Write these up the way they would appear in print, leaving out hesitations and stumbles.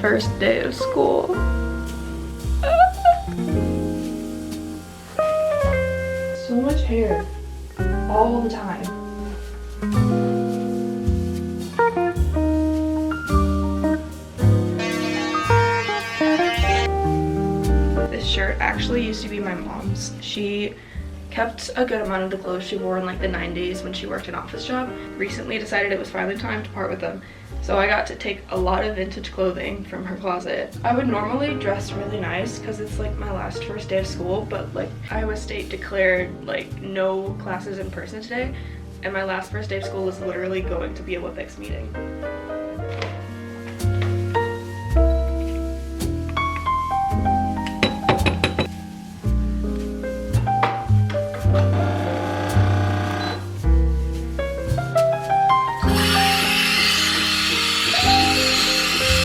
first day of school. So much hair all the time. This shirt actually used to be my mom's. She kept a good amount of the clothes she wore in like the 90s when she worked an office job. Recently decided it was finally time to part with them. So I got to take a lot of vintage clothing from her closet. I would normally dress really nice because it's like my last first day of school, but like Iowa State declared like no classes in person today, and my last first day of school is literally going to be a WIPX meeting.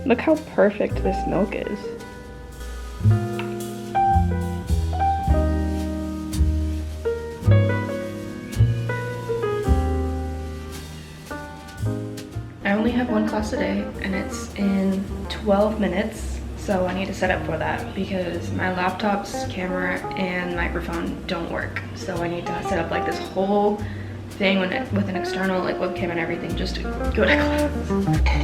Look how perfect this milk is. I only have one class today and it's in 12 minutes, so I need to set up for that because my laptop's camera and microphone don't work. So I need to set up like this whole thing with an external like webcam and everything just to go to class. Okay,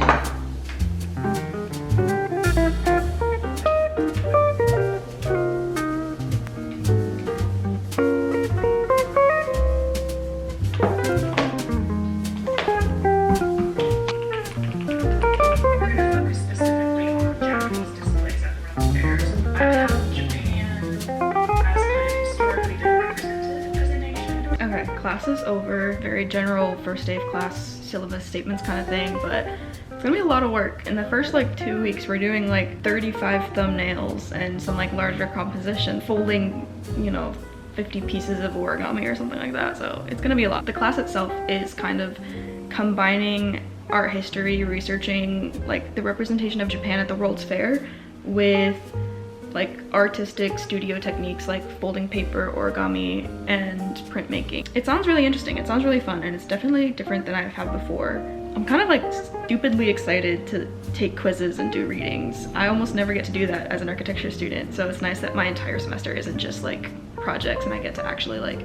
class is over. Very general first day of class syllabus statements kind of thing, but it's gonna be a lot of work. In the first like 2 weeks, we're doing like 35 thumbnails and some like larger composition, folding, you know, 50 pieces of origami or something like that. So it's gonna be a lot. The class itself is kind of combining art history, researching like the representation of Japan at the World's Fair with like artistic studio techniques like folding paper, origami, and printmaking. It sounds really interesting, it sounds really fun, and it's definitely different than I've had before. I'm kind of like stupidly excited to take quizzes and do readings. I almost never get to do that as an architecture student, so it's nice that my entire semester isn't just like projects and I get to actually like,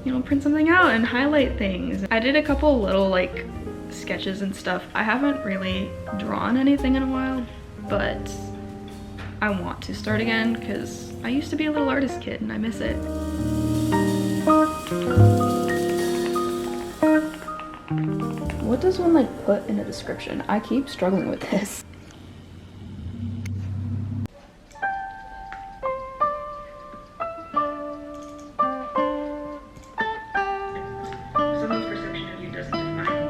you know, print something out and highlight things. I did a couple little like sketches and stuff. I haven't really drawn anything in a while, but I want to start again because I used to be a little artist kid and I miss it. What does one like put in a description? I keep struggling with this. Someone's perception of you doesn't define.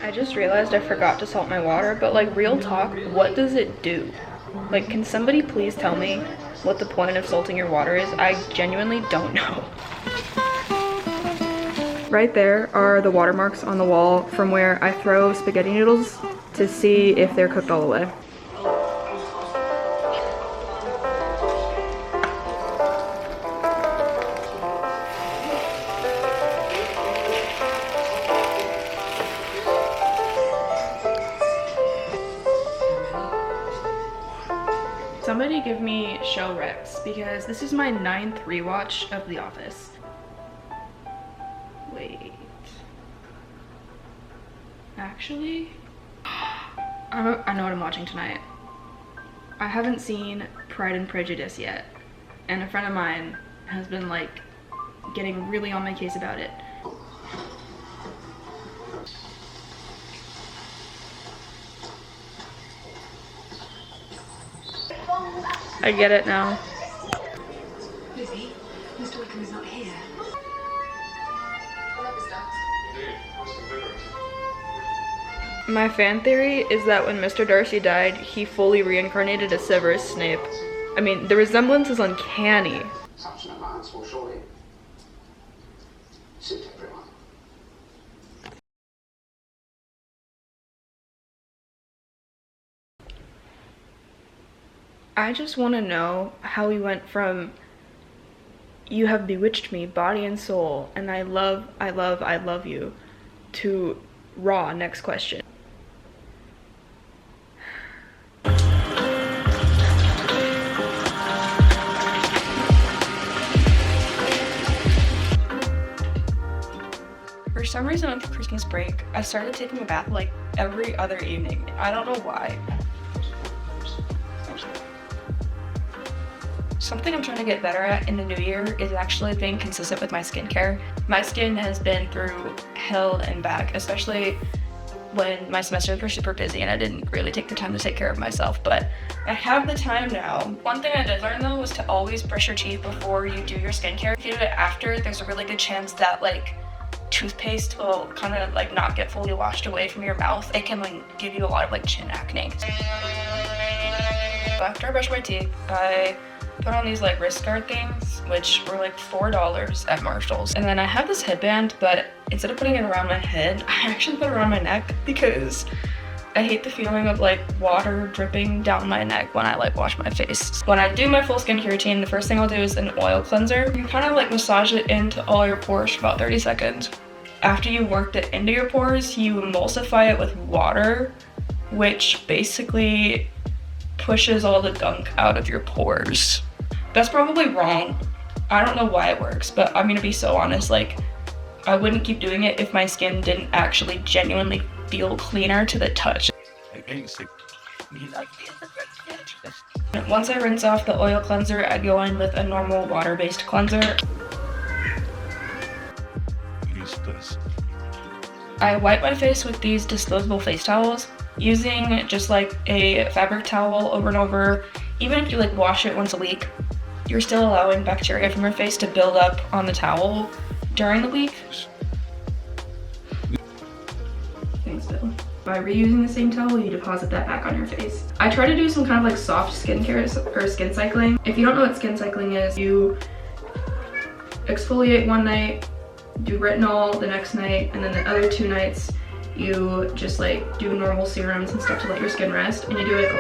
I just realized I forgot to salt my water, but like real talk, what does it do? Like, can somebody please tell me what the point of salting your water is? I genuinely don't know. Right there are the watermarks on the wall from where I throw spaghetti noodles to see if they're cooked all the way. Somebody give me show recs because this is my 9th rewatch of The Office. Wait. Actually, I know what I'm watching tonight. I haven't seen Pride and Prejudice yet, and a friend of mine has been like getting really on my case about it. I get it now. Lizzie, Mr. Wickham is not here. My fan theory is that when Mr. Darcy died, he fully reincarnated as Severus Snape. I mean, the resemblance is uncanny. Such an alliance will surely suit everyone. I just want to know how we went from "you have bewitched me, body and soul, and I love you," to raw next question. For some reason on Christmas break, I started taking a bath like every other evening. I don't know why. Something I'm trying to get better at in the new year is actually being consistent with my skincare. My skin has been through hell and back, especially when my semesters were super busy and I didn't really take the time to take care of myself, but I have the time now. One thing I did learn though was to always brush your teeth before you do your skincare. If you do it after, there's a really good chance that like toothpaste will kind of like not get fully washed away from your mouth. It can like give you a lot of like chin acne. So after I brush my teeth, I put on these like wrist guard things, which were like $4 at Marshall's. And then I have this headband, but instead of putting it around my head, I actually put it around my neck because I hate the feeling of like water dripping down my neck when I like wash my face. When I do my full skincare routine, the first thing I'll do is an oil cleanser. You kind of like massage it into all your pores for about 30 seconds. After you worked it into your pores, you emulsify it with water, which basically pushes all the gunk out of your pores. That's probably wrong. I don't know why it works, but I'm gonna be so honest, like, I wouldn't keep doing it if my skin didn't actually genuinely feel cleaner to the touch. Once I rinse off the oil cleanser, I go in with a normal water-based cleanser. I wipe my face with these disposable face towels, using just like a fabric towel over and over. Even if you like wash it once a week, you're still allowing bacteria from your face to build up on the towel during the week. Thanks, Bill. By reusing the same towel, you deposit that back on your face. I try to do some kind of like soft skincare or skin cycling. If you don't know what skin cycling is, you exfoliate one night, do retinol the next night, and then the other 2 nights you just like do normal serums and stuff to let your skin rest, and you do it.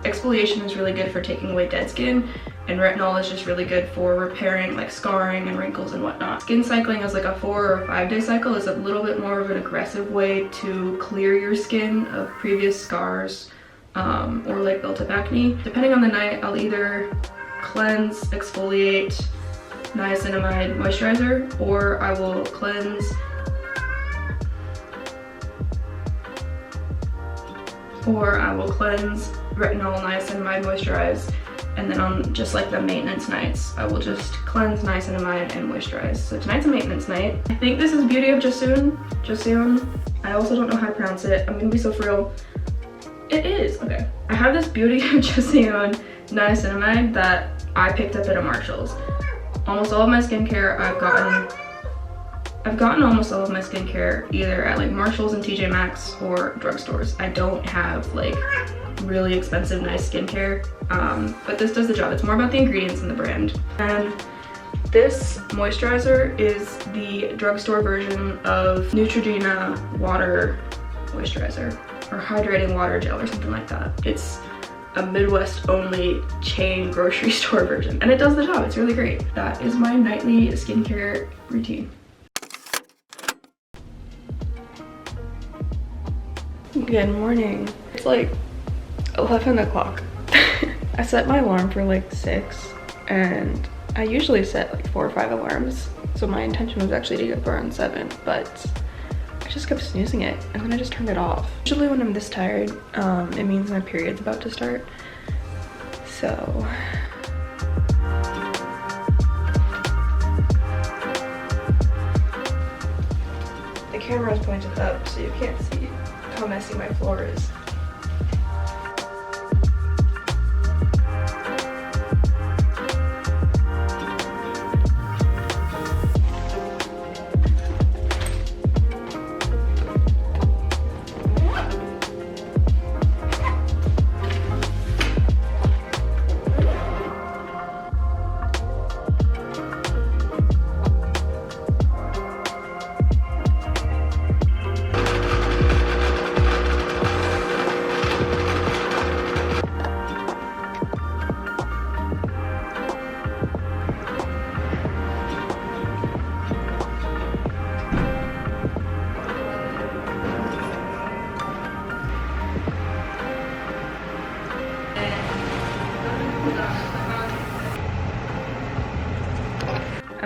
Exfoliation is really good for taking away dead skin, and retinol is just really good for repairing like scarring and wrinkles and whatnot. Skin cycling as like a 4 or 5 day cycle is a little bit more of an aggressive way to clear your skin of previous scars or like built up acne. Depending on the night, I'll either cleanse, exfoliate, niacinamide moisturizer, or I will cleanse, retinol, niacinamide, moisturize, and then on just like the maintenance nights, I will just cleanse, niacinamide, and moisturize. So tonight's a maintenance night. I think this is Beauty of Joseon. I also don't know how to pronounce it. I'm gonna be so for real. It is, okay. I have this Beauty of Joseon niacinamide that I picked up at a Marshall's. Almost all of my skincare I've gotten almost all of my skincare either at like Marshall's and TJ Maxx or drugstores. I don't have like really expensive nice skincare, but this does the job. It's more about the ingredients and the brand. And this moisturizer is the drugstore version of Neutrogena water moisturizer, or hydrating water gel or something like that. It's a Midwest only chain grocery store version, and it does the job. It's really great. That is my nightly skincare routine. Good morning. It's like 11 o'clock. I set my alarm for like 6, and I usually set like 4 or 5 alarms, so my intention was actually to get up around 7, but I just kept snoozing it, and then I just turned it off. Usually when I'm this tired, it means my period's about to start, so the camera is pointed up, so you can't see how messy my floor is.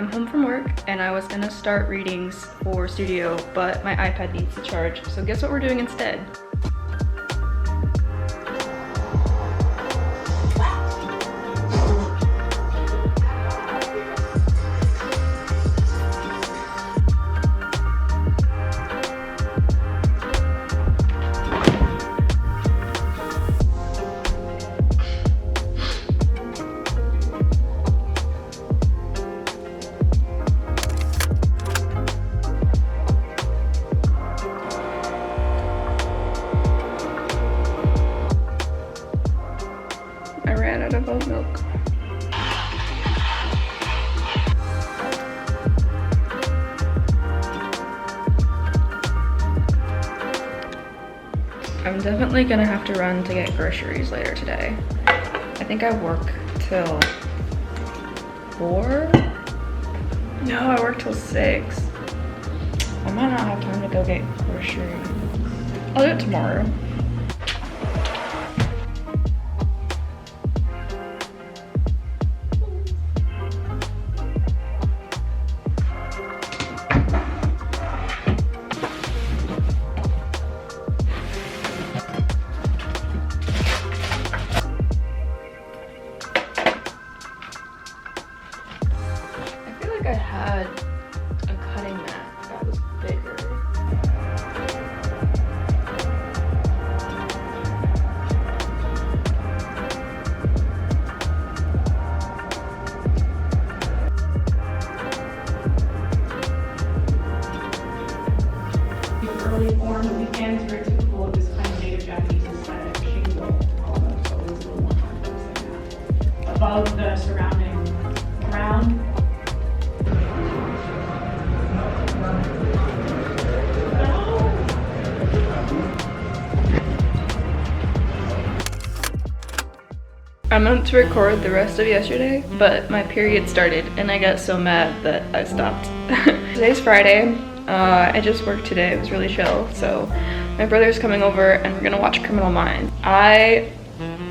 I'm home from work and I was gonna start readings for studio, but my iPad needs to charge. So guess what we're doing instead? I ran out of oat milk. I'm definitely gonna have to run to get groceries later today. I think I work till 4? No, I work till 6. I might not have time to go get groceries. I'll do it tomorrow. I had a cutting mat that was bigger. Early form weekends very typical of this kind of native Japanese aesthetic. Shingle, so it was a little more like that. Above the surrounding ground. I meant to record the rest of yesterday, but my period started and I got so mad that I stopped. Today's Friday. I just worked today. It was really chill. So my brother's coming over and we're gonna watch Criminal Minds. I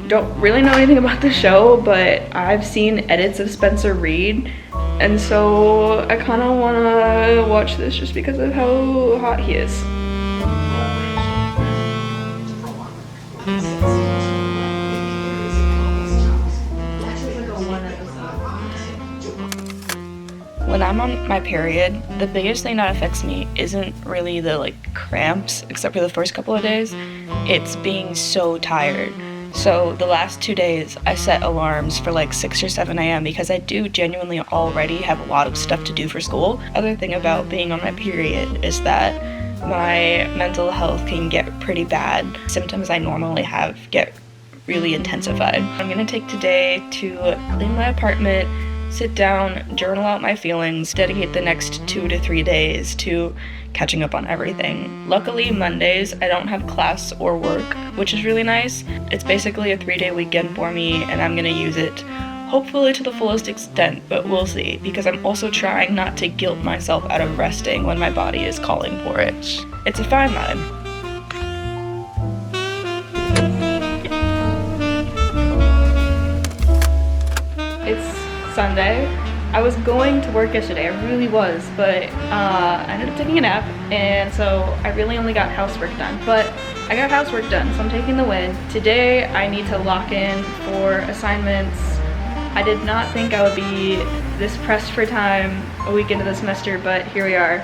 don't really know anything about the show, but I've seen edits of Spencer Reed, and so I kind of want to watch this just because of how hot he is. When I'm on my period, the biggest thing that affects me isn't really the cramps, except for the first couple of days. It's being so tired. So the last 2 days, I set alarms for 6 or 7 a.m. because I do genuinely already have a lot of stuff to do for school. Other thing about being on my period is that my mental health can get pretty bad. Symptoms I normally have get really intensified. I'm gonna take today to clean my apartment, sit down, journal out my feelings, dedicate the next 2 to 3 days to catching up on everything. Luckily, Mondays, I don't have class or work, which is really nice. It's basically a 3-day weekend for me, and I'm gonna use it hopefully to the fullest extent, but we'll see, because I'm also trying not to guilt myself out of resting when my body is calling for it. It's a fine line. It's Sunday. I was going to work yesterday, I really was, but I ended up taking a nap, and so I really only got housework done. But I got housework done, so I'm taking the win. Today I need to lock in for assignments. I did not think I would be this pressed for time a week into the semester, but here we are.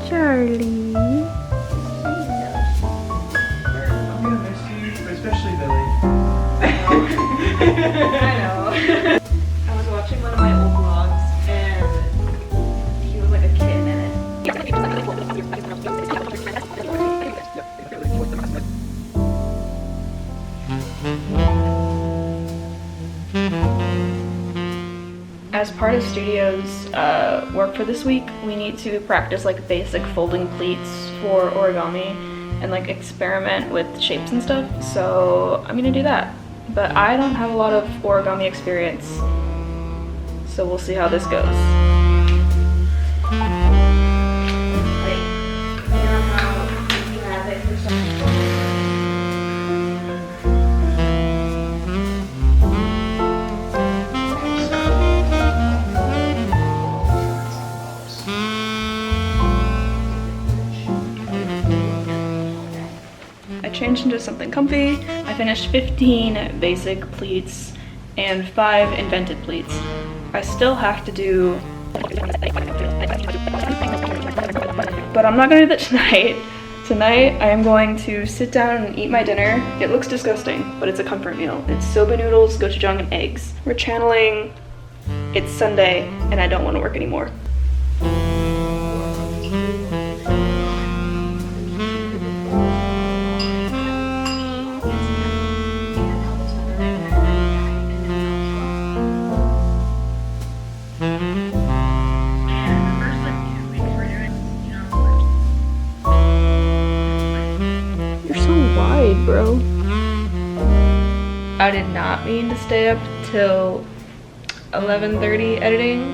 Charlie. Especially Billy. I know. I was watching one of my old vlogs and he was like a kid in it. As part of studio's work for this week, we need to practice basic folding pleats for origami and experiment with shapes and stuff, so I'm gonna do that. But I don't have a lot of origami experience, so we'll see how this goes. Wait, you know how you have it for some into something comfy. I finished 15 basic pleats and 5 invented pleats. I still have to do, but I'm not gonna do that tonight. Tonight, I am going to sit down and eat my dinner. It looks disgusting, but it's a comfort meal. It's soba noodles, gochujang, and eggs. We're channeling, it's Sunday, and I don't want to work anymore. Bro. I did not mean to stay up till 11:30 editing,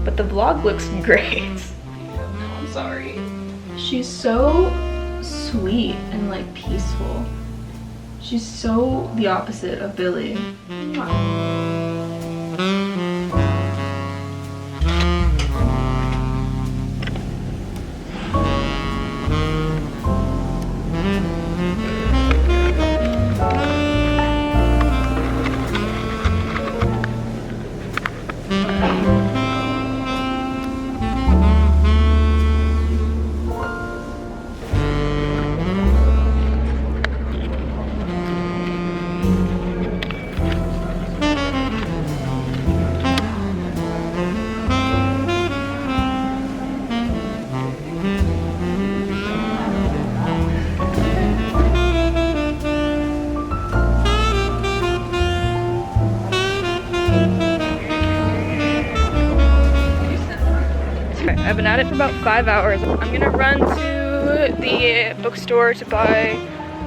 but the vlog looks great. I'm sorry. She's so sweet and like peaceful. She's so the opposite of Billy. I've been at it for about 5 hours. I'm gonna run to the bookstore to buy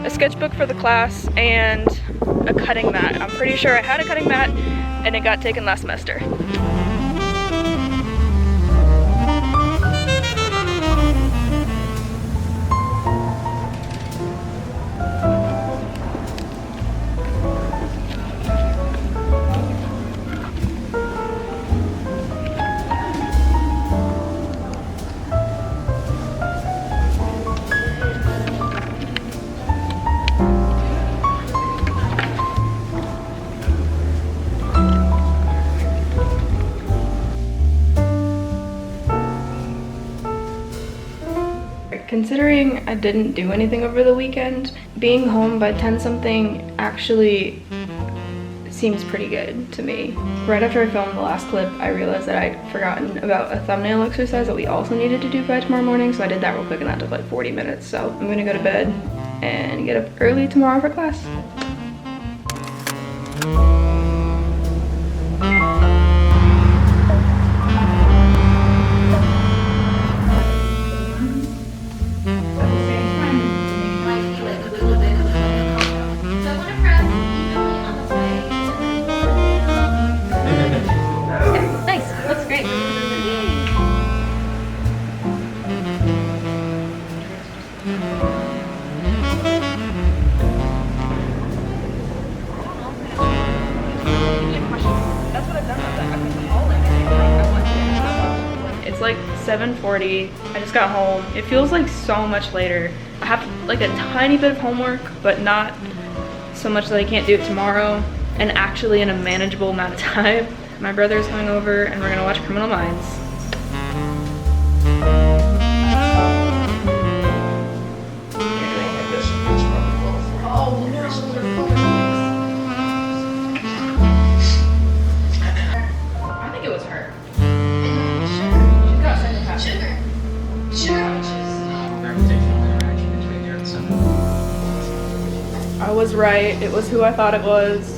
a sketchbook for the class and a cutting mat. I'm pretty sure I had a cutting mat and it got taken last semester. Considering I didn't do anything over the weekend, being home by 10-something actually seems pretty good to me. Right after I filmed the last clip, I realized that I'd forgotten about a thumbnail exercise that we also needed to do by tomorrow morning, so I did that real quick and that took like 40 minutes. So I'm gonna go to bed and get up early tomorrow for class. It's like 7:40. I just got home. It feels like so much later. I have like a tiny bit of homework, but not so much that I can't do it tomorrow, and actually in a manageable amount of time. My brother's coming over and we're gonna watch Criminal Minds. I was right, it was who I thought it was.